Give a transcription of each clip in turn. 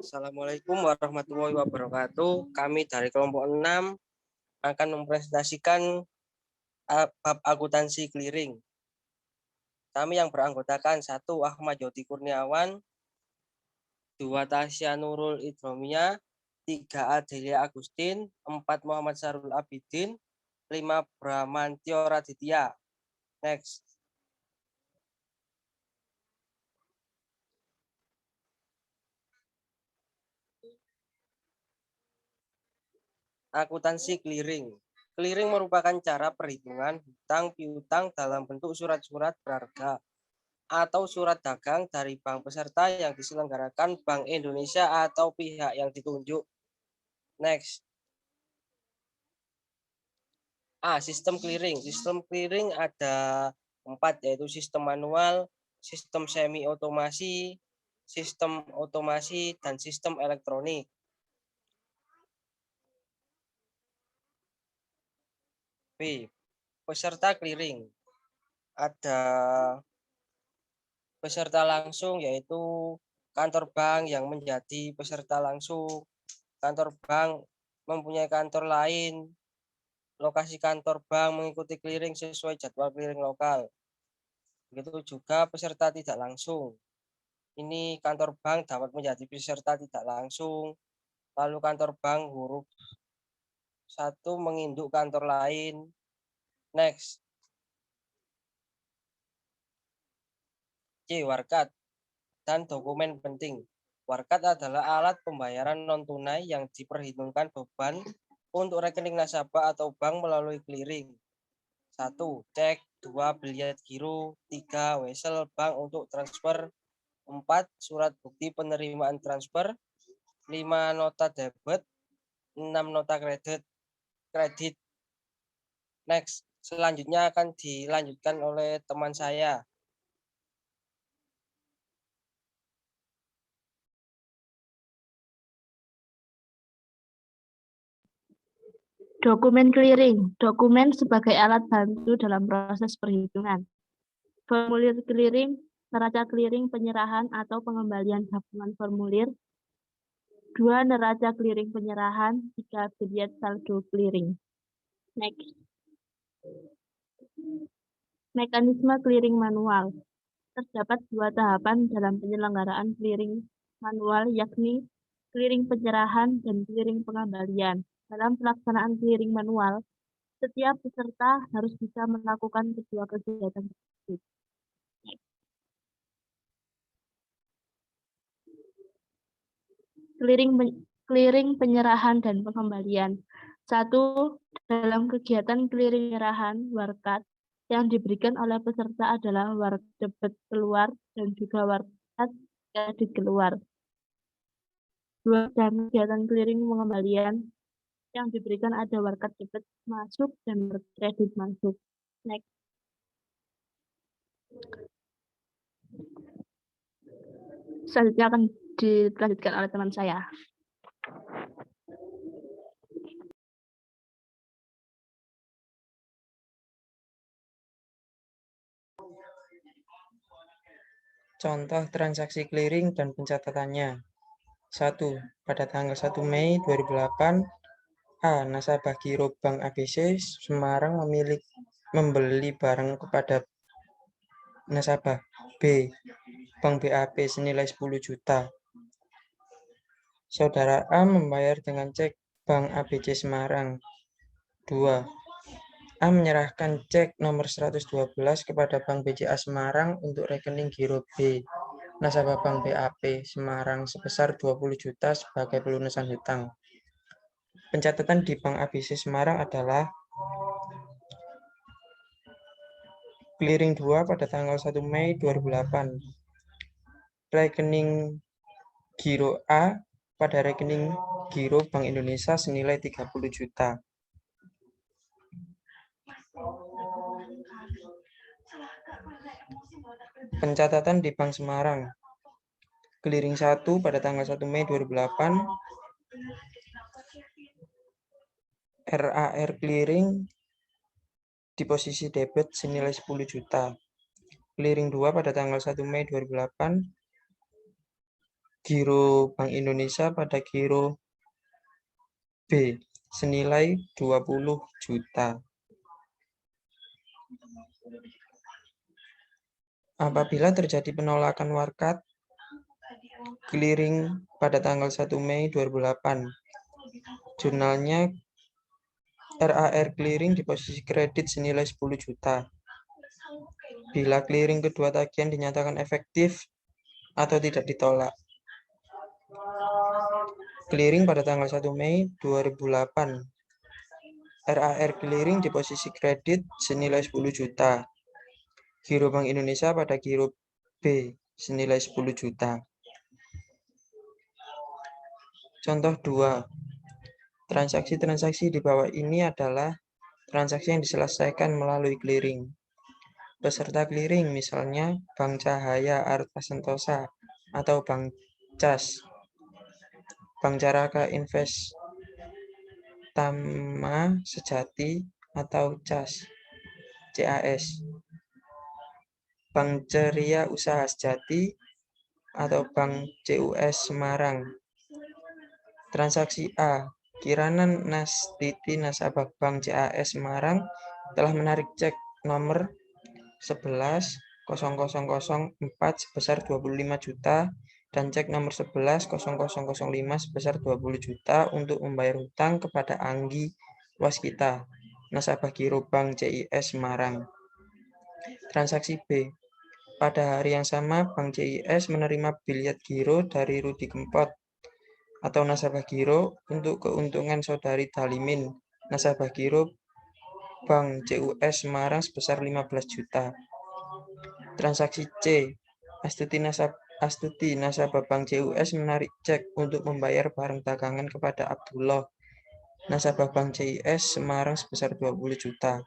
Assalamualaikum warahmatullahi wabarakatuh. Kami dari kelompok 6 akan mempresentasikan bab akuntansi clearing. Kami yang beranggotakan 1. Ahmad Yoti Kurniawan, 2. Tasya Nurul Idromia, 3. Adelia Agustin, 4. Muhammad Sarul Abidin, 5. Bramantio Raditya. Next. Akuntansi clearing. Clearing merupakan cara perhitungan hutang piutang dalam bentuk surat-surat berharga atau surat dagang dari bank peserta yang diselenggarakan Bank Indonesia atau pihak yang ditunjuk. Next. Sistem clearing. Sistem clearing ada 4, yaitu sistem manual, sistem semi otomasi, sistem otomasi, dan sistem elektronik. B. Peserta clearing. Ada peserta langsung, yaitu kantor bank yang menjadi peserta langsung. Kantor bank mempunyai kantor lain. Lokasi kantor bank mengikuti clearing sesuai jadwal clearing lokal. Begitu juga peserta tidak langsung. Ini kantor bank dapat menjadi peserta tidak langsung. Lalu kantor bank huruf 1 menginduk kantor lain. Next. C. Warkat dan dokumen penting. Warkat adalah alat pembayaran non-tunai yang diperhitungkan beban untuk rekening nasabah atau bank melalui clearing. 1. Cek, 2. Biliet giro, 3. Wesel bank untuk transfer, 4. Surat bukti penerimaan transfer, 5. Nota debit, 6. Nota kredit. Next. Selanjutnya akan dilanjutkan oleh teman saya. Dokumen clearing. Dokumen sebagai alat bantu dalam proses perhitungan. Formulir clearing, neraca clearing penyerahan atau pengembalian gabungan formulir. 2. Neraca clearing penyerahan. 3. Biliet saldo clearing. Next. Mekanisme clearing manual. Terdapat 2 tahapan dalam penyelenggaraan clearing manual, yakni clearing penyerahan dan clearing pengembalian. Dalam pelaksanaan clearing manual, setiap peserta harus bisa melakukan kedua kegiatan tersebut. Clearing penyerahan dan pengembalian. 1. Dalam kegiatan clearing penyerahan, warkat yang diberikan oleh peserta adalah warkat debit keluar dan juga warkat kredit keluar. 2. Dalam kegiatan clearing pengembalian yang diberikan ada warkat debit masuk dan warkat kredit masuk. Next. Selanjutnya akan dilanjutkan oleh teman saya. Contoh transaksi clearing dan pencatatannya. 1. Pada tanggal 1 Mei 2008, A. Nasabah giro Bank ABC Semarang membeli barang kepada nasabah. B. Bank BAP senilai 10 juta. Saudara A membayar dengan cek Bank ABC Semarang. 2. A menyerahkan cek nomor 112 kepada Bank BCA Semarang untuk rekening giro B, nasabah Bank BAP Semarang sebesar 20 juta sebagai pelunasan hutang. Pencatatan di Bank ABC Semarang adalah clearing 2 pada tanggal 1 Mei 2008. Rekening giro A pada rekening giro Bank Indonesia senilai 30 juta. Pencatatan di Bank Semarang. Clearing 1 pada tanggal 1 Mei 2008. RAR clearing di posisi debit senilai 10 juta. Clearing 2 pada tanggal 1 Mei 2008. giro Bank Indonesia pada giro B senilai 20 juta. Apabila terjadi penolakan warkat clearing pada tanggal 1 Mei 2008, jurnalnya RAR clearing di posisi kredit senilai 10 juta. Bila clearing kedua tagihan dinyatakan efektif atau tidak ditolak. Clearing pada tanggal 1 Mei 2008. RAR clearing di posisi kredit senilai 10 juta. Giro Bank Indonesia pada giro B senilai 10 juta. Contoh 2. Transaksi-transaksi di bawah ini adalah transaksi yang diselesaikan melalui clearing. Peserta clearing misalnya Bank Cahaya Arta Sentosa atau Bank CAS, Bank Caraka Investama Sejati atau CAS, Bank Ceria Usaha Sejati atau Bank CUS Semarang. Transaksi A. Kirana Nastiti nasabah Bank CAS Semarang telah menarik cek nomor 11.0004 sebesar 25 juta dan cek nomor 11.0005 sebesar 20 juta untuk membayar hutang kepada Anggi Waskita, nasabah giro Bank CIS Semarang. Transaksi B. Pada hari yang sama, Bank CIS menerima biliet giro dari Rudi Kempot atau nasabah giro untuk keuntungan saudari Dalimin, nasabah giro Bank CUS Semarang sebesar 15 juta. Transaksi C. Astuti nasabah Bank CUS menarik cek untuk membayar barang dagangan kepada Abdullah, nasabah Bank CIS Semarang sebesar 20 juta.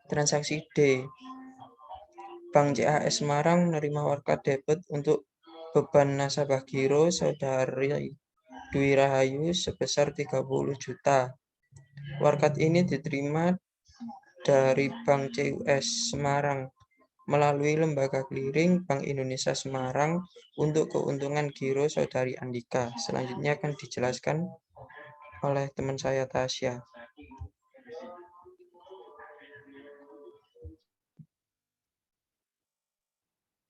Transaksi D. Bank CAS Semarang menerima warkat debit untuk beban nasabah giro saudari Dwi Rahayu sebesar 30 juta. Warkat ini diterima dari Bank CUS Semarang melalui lembaga clearing Bank Indonesia Semarang untuk keuntungan giro saudari Andika. Selanjutnya akan dijelaskan oleh teman saya Tasya.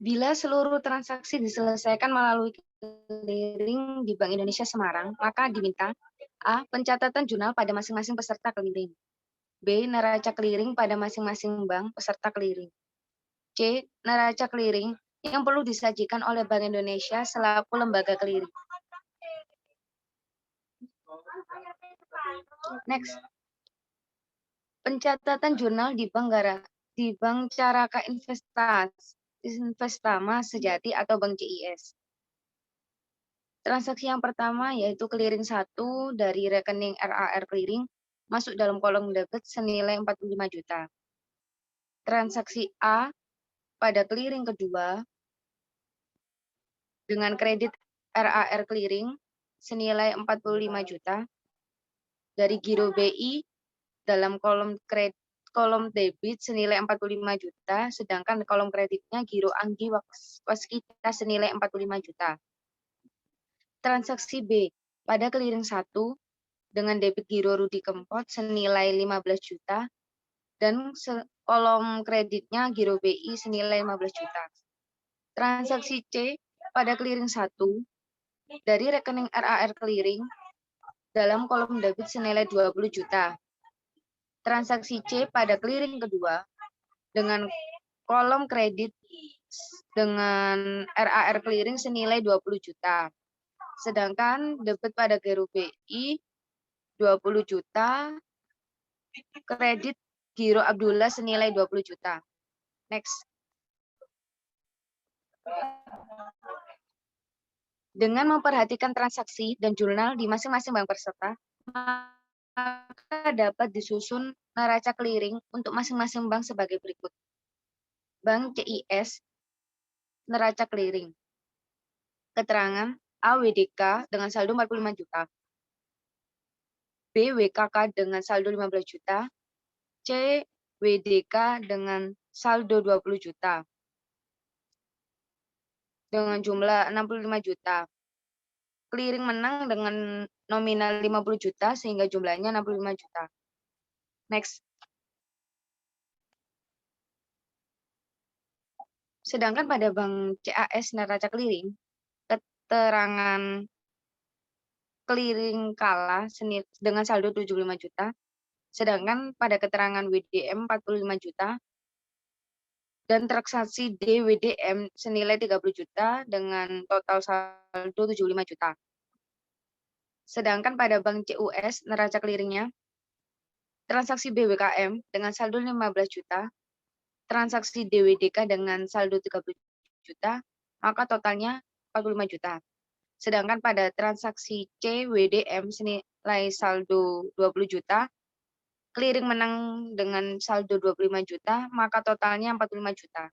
Bila seluruh transaksi diselesaikan melalui clearing di Bank Indonesia Semarang, maka diminta A. Pencatatan jurnal pada masing-masing peserta clearing. B. Neraca clearing pada masing-masing bank peserta clearing. C. Neraca clearing yang perlu disajikan oleh Bank Indonesia selaku lembaga clearing. Next. Pencatatan jurnal di Bank Caraka Investama Sejati atau Bank CIS. Transaksi yang pertama yaitu clearing 1 dari rekening RAR clearing masuk dalam kolom debit senilai 45 juta. Transaksi A pada clearing kedua dengan kredit RAR clearing senilai 45 juta dari giro BI dalam kolom debit senilai 45 juta, sedangkan kolom kreditnya giro Anggi Waskita senilai 45 juta. Transaksi B pada clearing 1 dengan debit giro Rudi Kempot senilai 15 juta dan kolom kreditnya giro BI senilai 15 juta. Transaksi C pada clearing 1 dari rekening RAR clearing dalam kolom debit senilai 20 juta. Transaksi C pada clearing kedua dengan kolom kredit dengan RAR clearing senilai 20 juta. Sedangkan debit pada giro BI 20 juta, kredit giro Abdullah senilai 20 juta. Next. Dengan memperhatikan transaksi dan jurnal di masing-masing bank peserta, maka dapat disusun neraca clearing untuk masing-masing bank sebagai berikut. Bank CIS, neraca clearing. Keterangan A. WDK dengan saldo 45 juta. B. WKK dengan saldo 15 juta. C. WDK dengan saldo 20 juta. dengan jumlah 65 juta. Clearing menang dengan nominal 50 juta sehingga jumlahnya 65 juta. Next. Sedangkan pada Bank CAS Neraca Clearing, keterangan clearing kalah dengan saldo 75 juta, sedangkan pada keterangan WDM 45 juta, dan transaksi DWDM senilai 30 juta dengan total saldo 75 juta. Sedangkan pada Bank CUS neraca clearingnya, transaksi BWKM dengan saldo 15 juta, transaksi DWDK dengan saldo 30 juta, maka totalnya 45 juta. Sedangkan pada transaksi CWDM senilai saldo 20 juta, clearing menang dengan saldo 25 juta, maka totalnya 45 juta.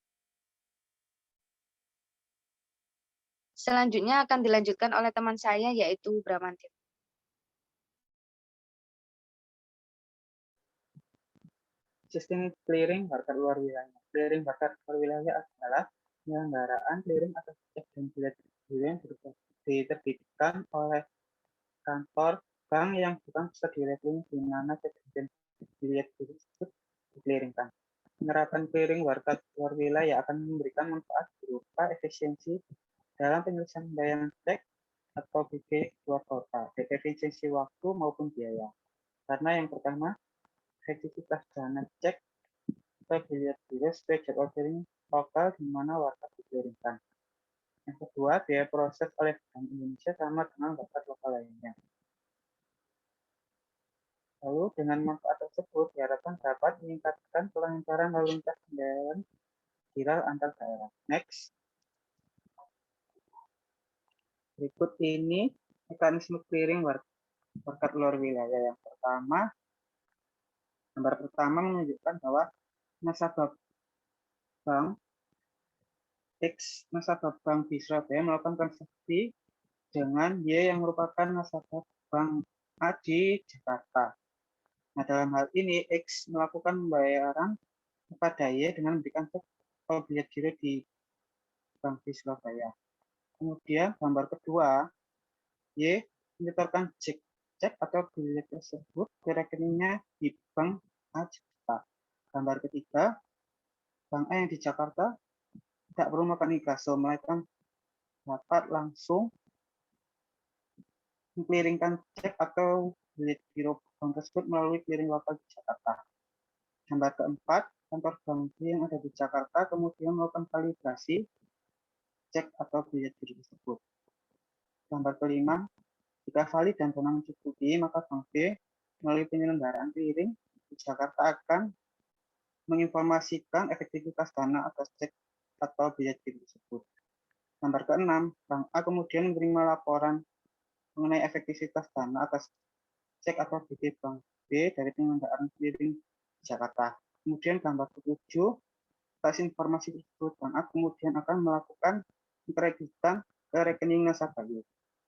Selanjutnya akan dilanjutkan oleh teman saya yaitu Bramantil. Sistem clearing market luar wilayah. Clearing market luar wilayah adalah penyelenggaraan clearing atas cek dan bilet yang diterbitkan oleh kantor bank yang bukan pusat clearing di mana cek dan bilet tersebut diclearingkan. Penerapan clearing market luar wilayah akan memberikan manfaat berupa efisiensi dalam penyelesaian pembayaran cek atau BG luar kota, baik efisiensi waktu maupun biaya. Karena yang pertama, efektivitas dana cek atau bilet giro sesuai jadwal clearing lokal di mana warga diclearingkan. Yang kedua, biaya proses oleh Bank Indonesia sama dengan warga lokal lainnya. Lalu dengan manfaat tersebut diharapkan dapat meningkatkan kelancaran lalu lintas pembayaran viral antar daerah. Next. Berikut ini mekanisme clearing market luar wilayah. Yang pertama, gambar pertama menunjukkan bahwa nasabah bank X, nasabah bank di Surabaya melakukan transaksi dengan Y yang merupakan nasabah bank A di Jakarta. Nah, dalam hal ini X melakukan pembayaran kepada Y dengan memberikan cek atau bilet giro di bank di Surabaya. Kemudian gambar kedua, Y menyetorkan cek atau bilet tersebut ke rekeningnya di bank A Jakarta. Gambar ketiga, bank A yang di Jakarta tidak perlu melakukan inkaso, melainkan dapat langsung mengclearingkan cek atau bilet giro bank tersebut melalui clearing lokal di Jakarta. Gambar keempat, kantor bank B yang ada di Jakarta kemudian melakukan kalibrasi cek atau bilet giro tersebut. Gambar kelima, jika valid dan dana mencukupi, maka bank B melalui penyelenggaraan clearing di Jakarta akan menginformasikan efektivitas dana atas cek atau bilet giro tersebut. Gambar keenam, bank A kemudian menerima laporan mengenai efektivitas dana atas cek atau BG bank B dari penyelenggaraan clearing di Jakarta. Kemudian gambar ke-7, atas informasi tersebut bank A kemudian akan melakukan kreditan ke rekening nasabah.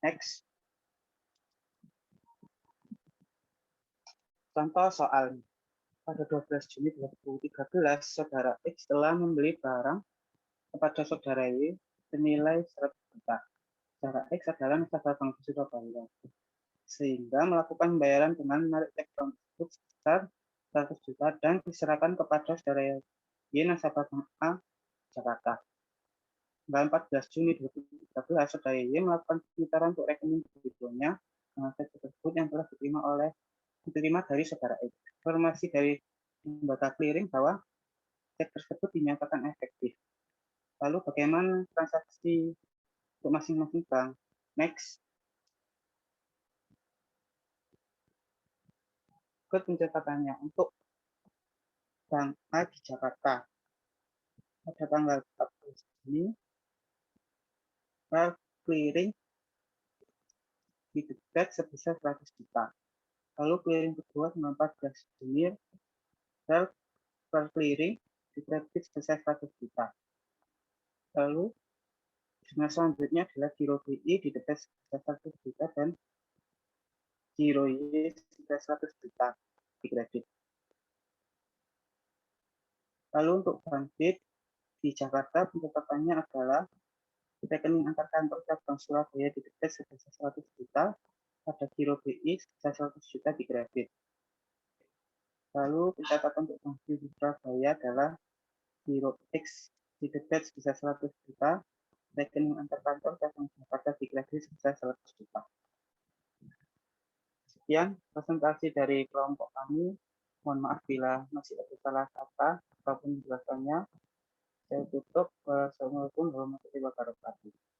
Next. Contoh soal pada 12 Juni 2013, saudara X telah membeli barang kepada saudara Y senilai 100 juta. Saudara X adalah nasabah bank Surabaya, sehingga melakukan pembayaran dengan menarik cek bank tersebut sebesar 100 juta dan diserahkan kepada saudara Y nasabah bank A Jakarta. Tanggal 14 Juni 2013, saudara Y melakukan pemutaran untuk rekening debitnya dengan cek tersebut yang telah diterima dari saudara X. Informasi dari lembaga clearing bahwa cek tersebut dinyatakan efektif. Lalu bagaimana transaksi untuk masing-masing bank? Next. Ikut pencatatannya untuk Bank A di Jakarta pada tanggal 14 Juni, clearing di debit sebesar 100 juta. Lalu clearing kedua tanggal 14 Juni, clearing di kredit sebesar 100 juta. Lalu jumlah selanjutnya adalah giro BI di debit sebesar 100 juta dan giro Y sebesar 100 juta di kredit. Lalu untuk bank B di Jakarta pencatatannya adalah rekening antar kantor cabang Surabaya di debit sebesar 100 juta, pada giro BI sebesar 100 juta di kredit. Lalu pencatatan untuk Bank BI Surabaya adalah giro X di debit sebesar 100 juta, rekening antar kantor cabang Jakarta di kredit sebesar 100 juta. Sekian presentasi dari kelompok kami. Mohon maaf bila masih ada salah kata ataupun penjelasannya. Saya tutup. Wassalamualaikum warahmatullahi wabarakatuh.